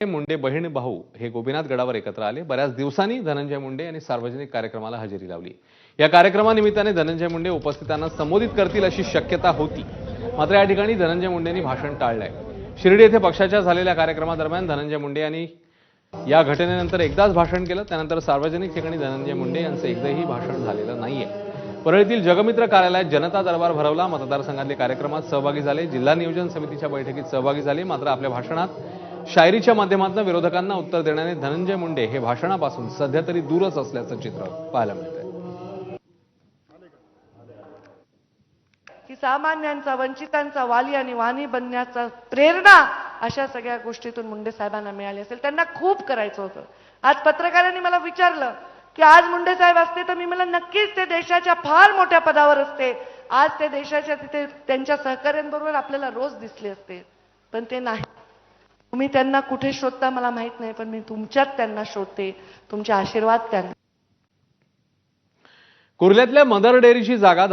मुंडे बहीण भाऊ हे गोपीनाथ गडावर एकत्र आले। बऱ्याच दिवसांनी धनंजय मुंडे यांनी सार्वजनिक कार्यक्रमाला हजेरी लावली। या कार्यक्रमानिमित्ताने धनंजय मुंडे उपस्थितांना संबोधित करतील अशी शक्यता होती, मात्र या ठिकाणी धनंजय मुंडेंनी भाषण टाळलंय। शिर्डी येथे पक्षाच्या झालेल्या कार्यक्रमादरम्यान धनंजय मुंडे यांनी या घटनेनंतर एकदाच भाषण केलं। त्यानंतर सार्वजनिक ठिकाणी धनंजय मुंडे यांचं एकदाही भाषण झालेलं नाहीये। परळीतील जगमित्र कार्यालयात जनता दरबार भरवला। मतदारसंघातले कार्यक्रमात सहभागी झाले, जिल्हा नियोजन समितीच्या बैठकीत सहभागी झाले। मात्र आपल्या भाषणात शायरीच्या माध्यमातून विरोधकांना उत्तर देण्याने धनंजय मुंडे हे भाषणापासून सध्या तरी दूरच असल्याचं चित्र पाहायला मिळतंय। की सामान्यांचा, वंचितांचा वाली आणि वाणी बनण्याचा प्रेरणा अशा सगळ्या गोष्टीतून मुंडे साहेबांना मिळाली असेल। त्यांना खूप करायचं होतं। आज पत्रकारांनी मला विचारलं की आज मुंडे साहेब असते तर मी मला नक्कीच ते देशाच्या फार मोठ्या पदावर असते, आज ते देशाच्या तिथे त्यांच्या सहकार्यांबरोबर आपल्याला रोज दिसले असते, पण ते नाही। तुम्ही त्यांना कुठे शोधता मला माहित नाही, पण मी तुमच्यात त्यांना शोधते, तुमचे आशीर्वाद त्यांना। कुर्ल्यातल्या मदर डेअरीची जागा